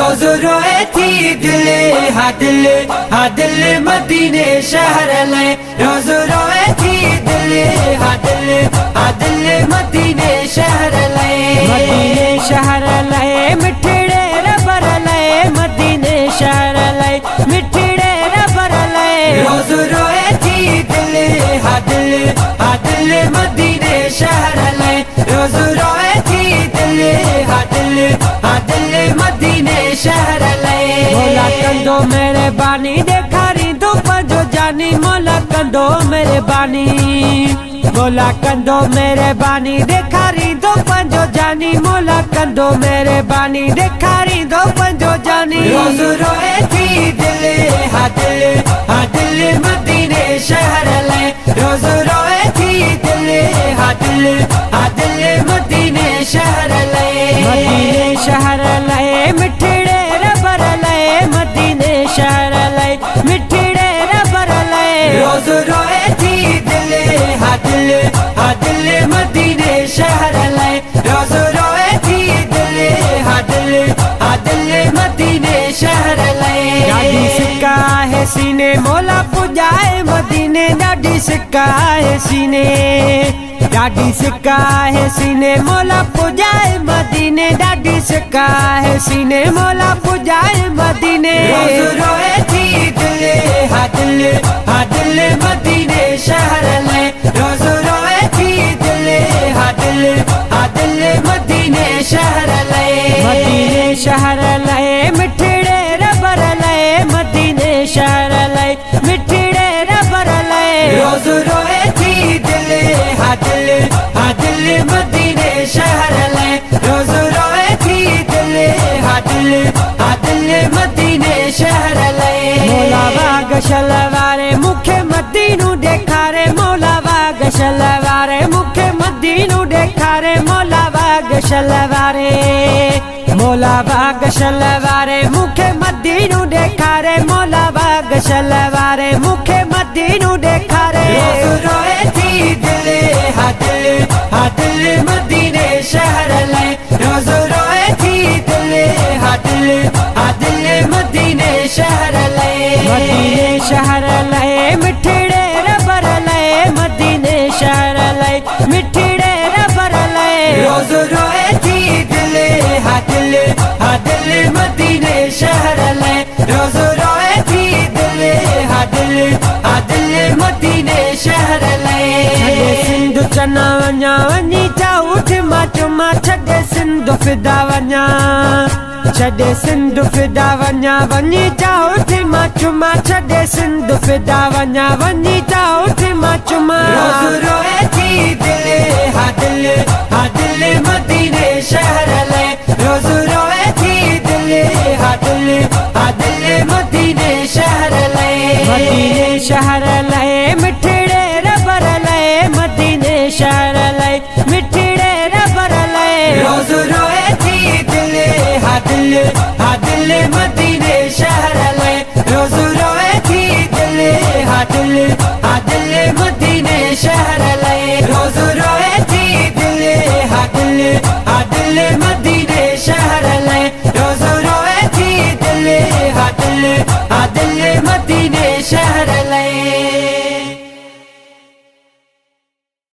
रोज रोए थी दिल हा दिल मदीने शहर ले। रोज रोए थी दिल हा दिल मदीने शहर ले। मदीने शहर लए मिठड़े रबर लए मदीने शहर लए मिठड़े रबर लए। रोज रोए थी दिल हा दिल मदीने शहर ले। रोज रोए थी दिल हा दिल मदीने शहर ले। मौला कंदो मेरे बानी देखारी दो पंजो जानी। मौला कंदो मेरे बानी मौला कंदो मेरे बानी देखारी दो पंजो जानी। मौला कंदो मेरे बानी देखारी दो पंजो जानी। रोज रोए थी दिल हा दिल मदीने शहर ले। रोज रोए थी दिल हा दिल मदीने शहर ले। मदीने शहर लए मिठड़े रबर लए मदीने शहर लए मिठड़े रबर लए। रोज रोए थी दिल हा दिल मदीने शहर ले। रोज रोए थी दिल हा दिल मदीने शहर ले। डाडी सिक्का है सीने मौला पुजाए मदीने। डाडी सिक्का है सीने डाडी सिक्का है सीने मौला पुजाए मदीने। डाडी सिक्का है सीने मौला पुजाए मदीने। रोज रोए थी दिल हा दिल मदीने शहर ले। रोज रोए थी दिल हा दिल मदीने शहर ले। मदीने शहर लए मिठड़े रबर लए मदीने शहर लए मिठड़े रबर लए। रोज रोए थी दिल हा दिल मदीने शहर ले। रोज रोए थी दिल हा दिल मदीने शहर ले। मौला वाग शलवारे मुखे मदीनू देखारे। मौला वाग शलवारे मुखे मदीनू देखारे। मौला वाग शलवारे मौला वाग शलवारे मुखे मदीनू देखारे। मौला वाग शलवारे मुखे मदीनू देखारे। रोज रोए थी दिल हा दिल मदीने शहर ले। रोज रोए थी दिल हा दिल मदीने शहर ले। मदीने शहर लए मिठड़े रबर लए मदीने शहर लए मिठड़े रबर लए। रोज रोए थी दिल हा दिल मदीने शहर ले। रोज रोए थी दिल हा दिल मदीने शहर ले। छॾे सिंधु चना वञा वञी जा उठ मां चुमा। छॾे सिंधु फिदा वञा छॾे सिंधु फिदा वञा वञी जा उठ मां चुमा। छॾे सिंधु फिदा वञा वञी जा उठ मां चुमा। रोज रोए थी दिल हा दिल मदीने शहर ले। रोज रोए थी दिल हा दिल मदीने शहर ले। मदीने शहर लए मिठड़े रबर लए मदीने शहर लए मिठड़े रबर लए। रोज रोए थी दिल हा दिल मदीने शहर ले। रोज रोए थी दिल हा दिल मदीने शहर ले। रोज रोए थी दिल हा दिल मदीने शहर ले। रोज रोए थी दिल हा दिल मदीने शहर ले।